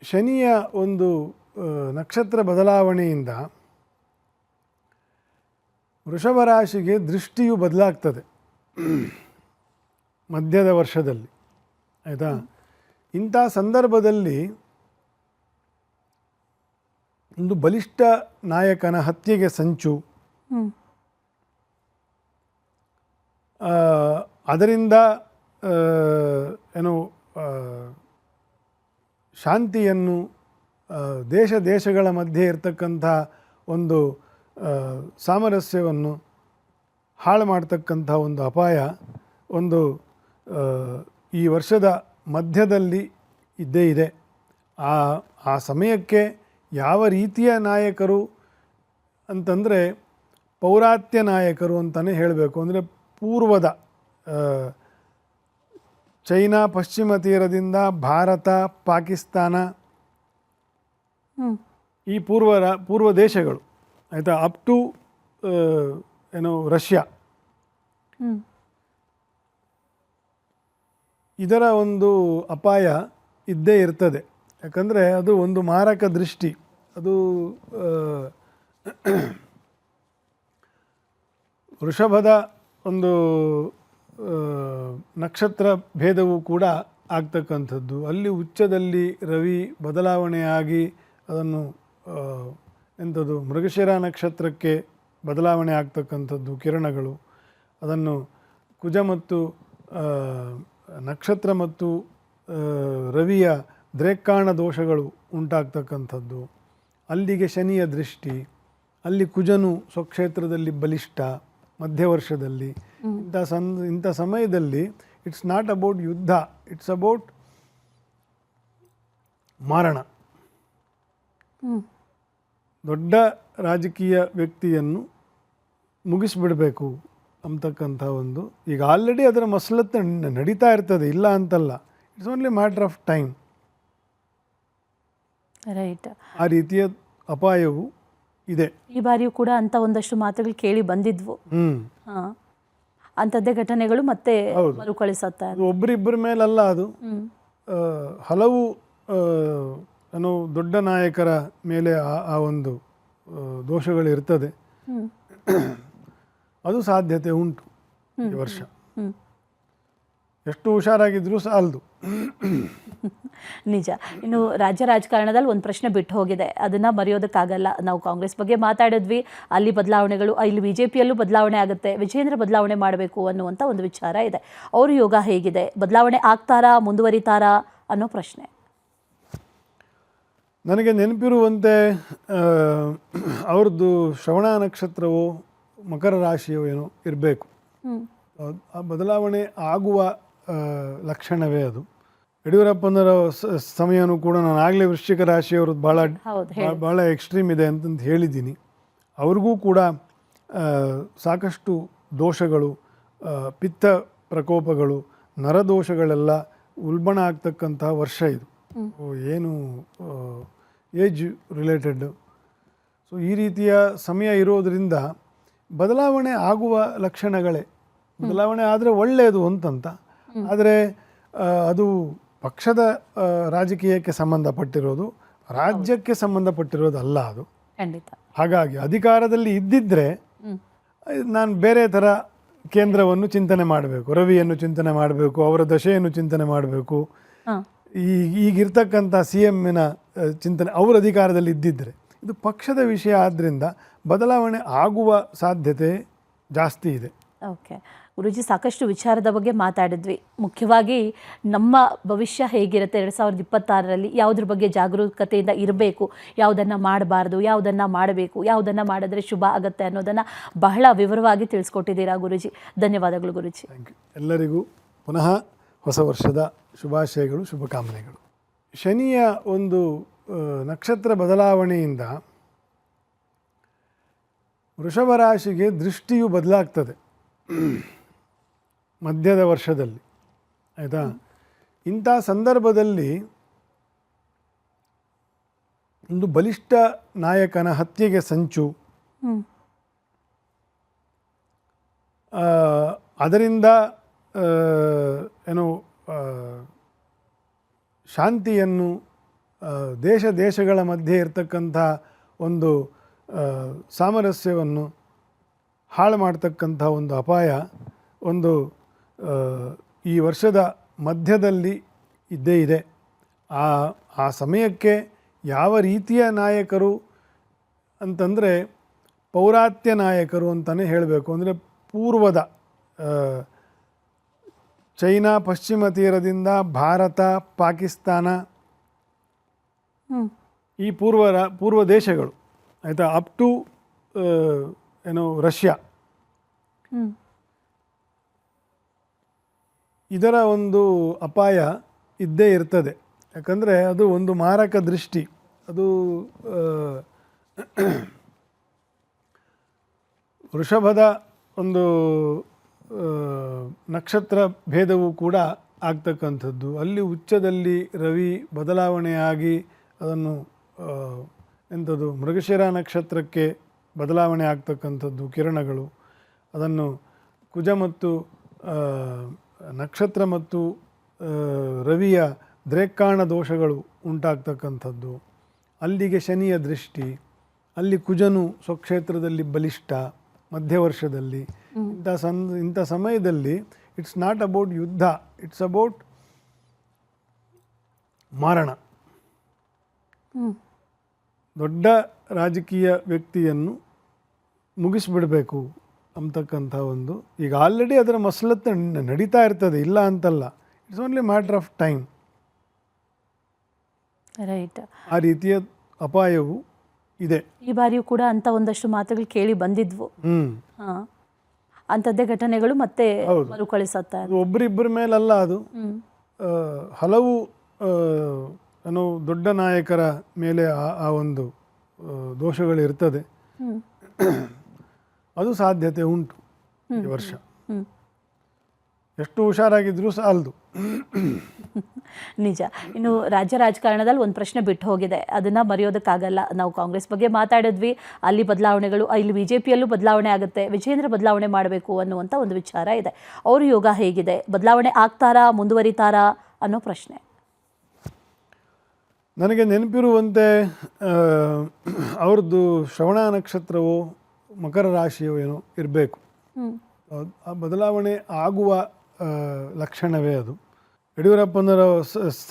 ಶನಿಯ ಒಂದು ನಕ್ಷತ್ರ ಬದಲಾವಣೆಯಿಂದ ವೃಷಭ ರಾಶಿಗೆ ದೃಷ್ಟಿಯು ಬದಲಾಗ್ತದೆ ಮಧ್ಯದ ವರ್ಷದಲ್ಲಿ, ಆಯಿತಾ. ಇಂಥ ಸಂದರ್ಭದಲ್ಲಿ ಒಂದು ಬಲಿಷ್ಠ ನಾಯಕನ ಹತ್ಯೆಗೆ ಸಂಚು, ಅದರಿಂದ ಏನು ಶಾಂತಿಯನ್ನು, ದೇಶ ದೇಶಗಳ ಮಧ್ಯೆ ಇರತಕ್ಕಂಥ ಒಂದು ಸಾಮರಸ್ಯವನ್ನು ಹಾಳು ಮಾಡ್ತಕ್ಕಂಥ ಒಂದು ಅಪಾಯ ಒಂದು ಈ ವರ್ಷದ ಮಧ್ಯದಲ್ಲಿ ಇದ್ದೇ ಇದೆ. ಆ ಸಮಯಕ್ಕೆ ಯಾವ ರೀತಿಯ ನಾಯಕರು ಅಂತಂದರೆ ಪೌರಾತ್ಯ ನಾಯಕರು ಅಂತಲೇ ಹೇಳಬೇಕು. ಅಂದರೆ ಪೂರ್ವದ ಚೈನಾ ಪಶ್ಚಿಮ ತೀರದಿಂದ ಭಾರತ, ಪಾಕಿಸ್ತಾನ, ಈ ಪೂರ್ವ ದೇಶಗಳು, ಆಯಿತಾ, ಅಪ್ ಟು ರಷ್ಯಾ, ಇದರ ಒಂದು ಅಪಾಯ ಇದ್ದೇ ಇರ್ತದೆ. ಯಾಕಂದರೆ ಅದು ಒಂದು ಮಾರಕ ದೃಷ್ಟಿ. ಅದು ವೃಷಭದ ಒಂದು ನಕ್ಷತ್ರ ಭೇದವೂ ಕೂಡ ಆಗ್ತಕ್ಕಂಥದ್ದು. ಅಲ್ಲಿ ಉಚ್ಚದಲ್ಲಿ ರವಿ ಬದಲಾವಣೆಯಾಗಿ ಅದನ್ನು ಎಂಥದ್ದು ಮೃಗಶಿರ ನಕ್ಷತ್ರಕ್ಕೆ ಬದಲಾವಣೆ ಆಗ್ತಕ್ಕಂಥದ್ದು ಕಿರಣಗಳು, ಅದನ್ನು ಕುಜ ಮತ್ತು ನಕ್ಷತ್ರ ಮತ್ತು ರವಿಯ ದ್ರೇಕ್ಕಾಣ ದೋಷಗಳು ಉಂಟಾಗ್ತಕ್ಕಂಥದ್ದು. ಅಲ್ಲಿಗೆ ಶನಿಯ ದೃಷ್ಟಿ, ಅಲ್ಲಿ ಕುಜನು ಸ್ವಕ್ಷೇತ್ರದಲ್ಲಿ ಬಲಿಷ್ಠ ಮಧ್ಯವರ್ಷದಲ್ಲಿ. ಇಂಥ ಸಮಯದಲ್ಲಿ ಇಟ್ಸ್ ನಾಟ್ ಅಬೌಟ್ ಯುದ್ಧ, ಇಟ್ಸ್ ಅಬೌಟ್ ಮಾರಣ. ದೊಡ್ಡ ರಾಜಕೀಯ ವ್ಯಕ್ತಿಯನ್ನು ಮುಗಿಸ್ಬಿಡಬೇಕು ಅಂತಕ್ಕಂಥ ಒಂದು, ಈಗ ಆಲ್ರೆಡಿ ಅದರ ಮಸಲತ್ತು ನಡೀತಾ ಇರ್ತದೆ, ಇಲ್ಲ ಅಂತಲ್ಲ. It's only matter of time. Right. ಆ ರೀತಿಯ ಅಪಾಯವು ಇದೆ. ಈ ಬಾರಿಯೂ ಕೂಡ ಅಂತ ಒಂದಷ್ಟು ಮಾತುಗಳು ಕೇಳಿ ಬಂದಿದ್ವು. ಅಂಥದ್ದೇ ಘಟನೆಗಳು ಮತ್ತೆ ಮರುಕಳಿಸುತ್ತೆ. ಒಬ್ಬರಿಬ್ಬರ ಮೇಲಲ್ಲ, ಅದು ಹಲವು ಏನೋ ದೊಡ್ಡ ನಾಯಕರ ಮೇಲೆ ಆ ಒಂದು ದೋಷಗಳು ಇರ್ತದೆ. ಅದು ಸಾಧ್ಯತೆ ಉಂಟು ಈ ವರ್ಷ. ಎಷ್ಟು ಹುಷಾರಾಗಿದ್ರೂ ಸಾಲದು. ನಿಜ. ಇನ್ನು ರಾಜ್ಯ ರಾಜಕಾರಣದಲ್ಲಿ ಒಂದು ಪ್ರಶ್ನೆ ಬಿಟ್ಟು ಹೋಗಿದೆ, ಅದನ್ನು ಮರೆಯೋದಕ್ಕಾಗಲ್ಲ. ನಾವು ಕಾಂಗ್ರೆಸ್ ಬಗ್ಗೆ ಮಾತಾಡಿದ್ವಿ, ಅಲ್ಲಿ ಬದಲಾವಣೆಗಳು, ಇಲ್ಲಿ BJPಯಲ್ಲೂ ಬದಲಾವಣೆ ಆಗುತ್ತೆ, ವಿಜೇಂದ್ರ ಬದಲಾವಣೆ ಮಾಡಬೇಕು ಅನ್ನುವಂಥ ಒಂದು ವಿಚಾರ ಇದೆ. ಅವ್ರ ಯೋಗ ಹೇಗಿದೆ? ಬದಲಾವಣೆ ಆಗ್ತಾರಾ, ಮುಂದುವರಿತಾರಾ ಅನ್ನೋ ಪ್ರಶ್ನೆ. ನನಗೆ ನೆನಪಿರುವಂತೆ ಅವ್ರದ್ದು ಶ್ರವಣ ನಕ್ಷತ್ರವೋ ಮಕರ ರಾಶಿಯೋ ಏನೋ ಇರಬೇಕು. ಆ ಬದಲಾವಣೆ ಆಗುವ ಲಕ್ಷಣವೇ ಅದು. ಯಡಿಯೂರಪ್ಪನವರ ಸಮಯನೂ ಕೂಡ ನಾನು ಆಗಲೇ ವೃಶ್ಚಿಕ ರಾಶಿಯವ್ರದ್ದು ಭಾಳ ಎಕ್ಸ್ಟ್ರೀಮ್ ಇದೆ ಅಂತಂದು ಹೇಳಿದ್ದೀನಿ. ಅವ್ರಿಗೂ ಕೂಡ ಸಾಕಷ್ಟು ದೋಷಗಳು, ಪಿತ್ತ ಪ್ರಕೋಪಗಳು, ನರದೋಷಗಳೆಲ್ಲ ಉಲ್ಬಣ ಆಗ್ತಕ್ಕಂಥ ವರ್ಷ ಇದು. ಏನು ಏಜ್ ರಿಲೇಟೆಡ್. ಸೊ ಈ ರೀತಿಯ ಸಮಯ ಇರೋದರಿಂದ ಬದಲಾವಣೆ ಆಗುವ ಲಕ್ಷಣಗಳೇ. ಬದಲಾವಣೆ ಆದರೆ ಒಳ್ಳೆಯದು ಅಂತಂತ, ಆದರೆ ಅದು ಪಕ್ಷದ ರಾಜಕೀಯಕ್ಕೆ ಸಂಬಂಧಪಟ್ಟಿರೋದು, ರಾಜ್ಯಕ್ಕೆ ಸಂಬಂಧಪಟ್ಟಿರೋದಲ್ಲ ಅದು. ಹಾಗಾಗಿ ಅಧಿಕಾರದಲ್ಲಿ ಇದ್ದಿದ್ದರೆ ನಾನು ಬೇರೆ ಥರ ಕೇಂದ್ರವನ್ನು ಚಿಂತನೆ ಮಾಡಬೇಕು, ರವಿಯನ್ನು ಚಿಂತನೆ ಮಾಡಬೇಕು, ಅವರ ದಶೆಯನ್ನು ಚಿಂತನೆ ಮಾಡಬೇಕು. ಈಗಿರ್ತಕ್ಕಂಥ CMನ ಚಿಂತನೆ ಅವ್ರ ಅಧಿಕಾರದಲ್ಲಿ ಇದ್ದಿದ್ದರೆ. ಇದು ಪಕ್ಷದ ವಿಷಯ ಆದ್ದರಿಂದ ಬದಲಾವಣೆ ಆಗುವ ಸಾಧ್ಯತೆ ಜಾಸ್ತಿ ಇದೆ. ಓಕೆ ಗುರೂಜಿ, ಸಾಕಷ್ಟು ವಿಚಾರದ ಬಗ್ಗೆ ಮಾತಾಡಿದ್ವಿ. ಮುಖ್ಯವಾಗಿ ನಮ್ಮ ಭವಿಷ್ಯ ಹೇಗಿರುತ್ತೆ 2026ರಲ್ಲಿ, ಯಾವುದ್ರ ಬಗ್ಗೆ ಜಾಗರೂಕತೆಯಿಂದ ಇರಬೇಕು, ಯಾವುದನ್ನು ಮಾಡಬಾರ್ದು, ಯಾವುದನ್ನು ಮಾಡಬೇಕು, ಯಾವುದನ್ನು ಮಾಡಿದ್ರೆ ಶುಭ ಆಗುತ್ತೆ ಅನ್ನೋದನ್ನು ಬಹಳ ವಿವರವಾಗಿ ತಿಳಿಸ್ಕೊಟ್ಟಿದ್ದೀರಾ ಗುರೂಜಿ. ಧನ್ಯವಾದಗಳು ಗುರೂಜಿ. Thank you. ಎಲ್ಲರಿಗೂ ಪುನಃ ಹೊಸ ವರ್ಷದ ಶುಭಾಶಯಗಳು, ಶುಭಕಾಮನೆಗಳು. ಶನಿಯ ಒಂದು ನಕ್ಷತ್ರ ಬದಲಾವಣೆಯಿಂದ ವೃಷಭ ರಾಶಿಗೆ ದೃಷ್ಟಿಯು ಬದಲಾಗ್ತದೆ ಮಧ್ಯದ ವರ್ಷದಲ್ಲಿ, ಆಯಿತಾ. ಇಂಥ ಸಂದರ್ಭದಲ್ಲಿ ಒಂದು ಬಲಿಷ್ಠ ನಾಯಕನ ಹತ್ಯೆಗೆ ಸಂಚು, ಅದರಿಂದ ಏನು ಶಾಂತಿಯನ್ನು, ದೇಶಗಳ ಮಧ್ಯೆ ಇರತಕ್ಕಂಥ ಒಂದು ಸಾಮರಸ್ಯವನ್ನು ಹಾಳು ಮಾಡ್ತಕ್ಕಂಥ ಒಂದು ಅಪಾಯ ಒಂದು ಈ ವರ್ಷದ ಮಧ್ಯದಲ್ಲಿ ಇದ್ದೇ ಇದೆ. ಆ ಸಮಯಕ್ಕೆ ಯಾವ ರೀತಿಯ ನಾಯಕರು ಅಂತಂದರೆ ಪೌರಾತ್ಯ ನಾಯಕರು ಅಂತಲೇ ಹೇಳಬೇಕು. ಅಂದರೆ ಪೂರ್ವದ ಚೈನಾ ಪಶ್ಚಿಮ ತೀರದಿಂದ ಭಾರತ, ಪಾಕಿಸ್ತಾನ, ಈ ಪೂರ್ವ ದೇಶಗಳು ಆಯಿತಾ, ಅಪ್ ಟು ರಷ್ಯಾ, ಇದರ ಒಂದು ಅಪಾಯ ಇದ್ದೇ ಇರ್ತದೆ. ಯಾಕಂದರೆ ಅದು ಒಂದು ಮಾರಕ ದೃಷ್ಟಿ. ಅದು ವೃಷಭದ ಒಂದು ನಕ್ಷತ್ರ ಭೇದವೂ ಕೂಡ ಆಗ್ತಕ್ಕಂಥದ್ದು. ಅಲ್ಲಿ ಉಚ್ಚದಲ್ಲಿ ರವಿ ಬದಲಾವಣೆಯಾಗಿ ಅದನ್ನು ಎಂಥದ್ದು ಮೃಗಶಿರ ನಕ್ಷತ್ರಕ್ಕೆ ಬದಲಾವಣೆ ಆಗ್ತಕ್ಕಂಥದ್ದು ಕಿರಣಗಳು. ಅದನ್ನು ಕುಜ ಮತ್ತು ನಕ್ಷತ್ರ ಮತ್ತು ರವಿಯ ದ್ರೇಕಾಣ ದೋಷಗಳು ಉಂಟಾಗ್ತಕ್ಕಂಥದ್ದು. ಅಲ್ಲಿಗೆ ಶನಿಯ ದೃಷ್ಟಿ, ಅಲ್ಲಿ ಕುಜನು ಸ್ವಕ್ಷೇತ್ರದಲ್ಲಿ ಬಲಿಷ್ಠ ಮಧ್ಯವರ್ಷದಲ್ಲಿ. ಇಂಥ ಸಮಯದಲ್ಲಿ ಇಟ್ಸ್ ನಾಟ್ ಅಬೌಟ್ ಯುದ್ಧ, ಇಟ್ಸ್ ಅಬೌಟ್ ಮಾರಣ. ದೊಡ್ಡ ರಾಜಕೀಯ ವ್ಯಕ್ತಿಯನ್ನು ಮುಗಿಸ್ಬಿಡಬೇಕು ಅಂತಕ್ಕಂಥ ಒಂದು, ಈಗ ಆಲ್ರೆಡಿ ಅದರ ಮಸಲತ್ತು ನಡೀತಾ ಇರ್ತದೆ, ಇಲ್ಲ ಅಂತಲ್ಲ. It's only matter of time. Right. ಆ ರೀತಿಯ ಅಪಾಯವು ಇದೆ. ಈ ಬಾರಿಯೂ ಕೂಡ ಅಂತ ಒಂದಷ್ಟು ಮಾತುಗಳು ಕೇಳಿ ಬಂದಿದ್ವು. ಅಂಥದ್ದೇ ಘಟನೆಗಳು ಮತ್ತೆ ಮರುಕಳಿಸುತ್ತಾ ಒಬ್ಬರಿಬ್ಬರ ಮೇಲಲ್ಲ, ಅದು ಹಲವು ದೊಡ್ಡ ನಾಯಕರ ಮೇಲೆ ಆ ಒಂದು ದೋಷಗಳು ಇರ್ತದೆ. ಅದು ಸಾಧ್ಯತೆ ಉಂಟು ಈ ವರ್ಷ. ಎಷ್ಟು ಹುಷಾರಾಗಿದ್ರೂ ಸಾಲದು. ನಿಜ. ಇನ್ನು ರಾಜ್ಯ ರಾಜಕಾರಣದಲ್ಲಿ ಒಂದು ಪ್ರಶ್ನೆ ಬಿಟ್ಟು ಹೋಗಿದೆ, ಅದನ್ನು ಮರೆಯೋದಕ್ಕಾಗಲ್ಲ. ನಾವು ಕಾಂಗ್ರೆಸ್ ಬಗ್ಗೆ ಮಾತಾಡಿದ್ವಿ, ಅಲ್ಲಿ ಬದಲಾವಣೆಗಳು, ಇಲ್ಲಿ BJPಯಲ್ಲೂ ಬದಲಾವಣೆ ಆಗುತ್ತೆ, ವಿಜೇಂದ್ರ ಬದಲಾವಣೆ ಮಾಡಬೇಕು ಅನ್ನುವಂಥ ಒಂದು ವಿಚಾರ ಇದೆ. ಅವ್ರ ಯೋಗ ಹೇಗಿದೆ? ಬದಲಾವಣೆ ಆಗ್ತಾರಾ, ಮುಂದುವರಿತಾರಾ ಅನ್ನೋ ಪ್ರಶ್ನೆ. ನನಗೆ ನೆನಪಿರುವಂತೆ ಅವ್ರದ್ದು ಶ್ರವಣ ನಕ್ಷತ್ರವೋ ಮಕರ ರಾಶಿಯೋ ಏನೋ ಇರಬೇಕು. ಆ ಬದಲಾವಣೆ ಆಗುವ ಲಕ್ಷಣವೇ ಅದು. ಯಡಿಯೂರಪ್ಪನವರ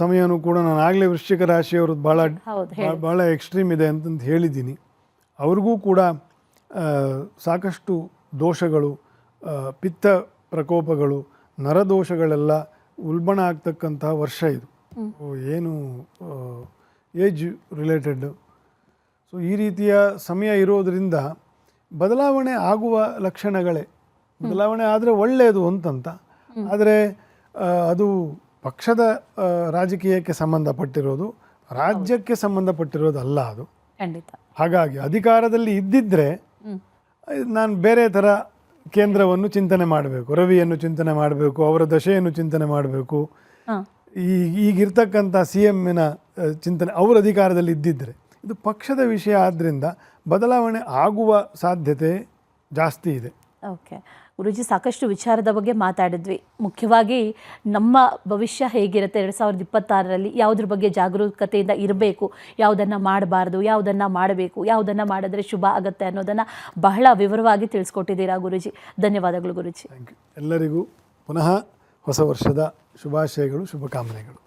ಸಮಯನೂ ಕೂಡ ನಾನು ಆಗಲೇ ವೃಶ್ಚಿಕ ರಾಶಿಯವ್ರದ್ದು ಭಾಳ ಎಕ್ಸ್ಟ್ರೀಮ್ ಇದೆ ಅಂತಂದು ಹೇಳಿದ್ದೀನಿ. ಅವ್ರಿಗೂ ಕೂಡ ಸಾಕಷ್ಟು ದೋಷಗಳು, ಪಿತ್ತ ಪ್ರಕೋಪಗಳು, ನರದೋಷಗಳೆಲ್ಲ ಉಲ್ಬಣ ಆಗ್ತಕ್ಕಂಥ ವರ್ಷ ಇದು. ಏನು ಏಜ್ ರಿಲೇಟೆಡ್. ಸೊ ಈ ರೀತಿಯ ಸಮಯ ಇರೋದರಿಂದ ಬದಲಾವಣೆ ಆಗುವ ಲಕ್ಷಣಗಳೇ. ಬದಲಾವಣೆ ಆದರೆ ಒಳ್ಳೆಯದು ಅಂತಂತ, ಆದರೆ ಅದು ಪಕ್ಷದ ರಾಜಕೀಯಕ್ಕೆ ಸಂಬಂಧಪಟ್ಟಿರೋದು, ರಾಜ್ಯಕ್ಕೆ ಸಂಬಂಧಪಟ್ಟಿರೋದಲ್ಲ ಅದು. ಖಂಡಿತ. ಹಾಗಾಗಿ ಅಧಿಕಾರದಲ್ಲಿ ಇದ್ದಿದ್ದರೆ ನಾನು ಬೇರೆ ಥರ ಕೇಂದ್ರವನ್ನು ಚಿಂತನೆ ಮಾಡಬೇಕು, ರವಿಯನ್ನು ಚಿಂತನೆ ಮಾಡಬೇಕು, ಅವರ ದಶೆಯನ್ನು ಚಿಂತನೆ ಮಾಡಬೇಕು. ಈಗಿರ್ತಕ್ಕಂಥ CMನ ಚಿಂತನೆ ಅವರ ಅಧಿಕಾರದಲ್ಲಿ ಇದ್ದಿದ್ದರೆ. ಇದು ಪಕ್ಷದ ವಿಷಯ ಆದ್ದರಿಂದ ಬದಲಾವಣೆ ಆಗುವ ಸಾಧ್ಯತೆ ಜಾಸ್ತಿ ಇದೆ. ಓಕೆ ಗುರೂಜಿ, ಸಾಕಷ್ಟು ವಿಚಾರದ ಬಗ್ಗೆ ಮಾತಾಡಿದ್ವಿ. ಮುಖ್ಯವಾಗಿ ನಮ್ಮ ಭವಿಷ್ಯ ಹೇಗಿರುತ್ತೆ 2026ರಲ್ಲಿ, ಯಾವುದ್ರ ಬಗ್ಗೆ ಜಾಗರೂಕತೆಯಿಂದ ಇರಬೇಕು, ಯಾವುದನ್ನು ಮಾಡಬಾರ್ದು, ಯಾವುದನ್ನು ಮಾಡಬೇಕು, ಯಾವುದನ್ನು ಮಾಡಿದ್ರೆ ಶುಭ ಆಗುತ್ತೆ ಅನ್ನೋದನ್ನು ಬಹಳ ವಿವರವಾಗಿ ತಿಳಿಸ್ಕೊಟ್ಟಿದ್ದೀರಾ ಗುರೂಜಿ. ಧನ್ಯವಾದಗಳು ಗುರೂಜಿ. Thank you. ಎಲ್ಲರಿಗೂ ಪುನಃ ಹೊಸ ವರ್ಷದ ಶುಭಾಶಯಗಳು, ಶುಭಕಾಮನೆಗಳು.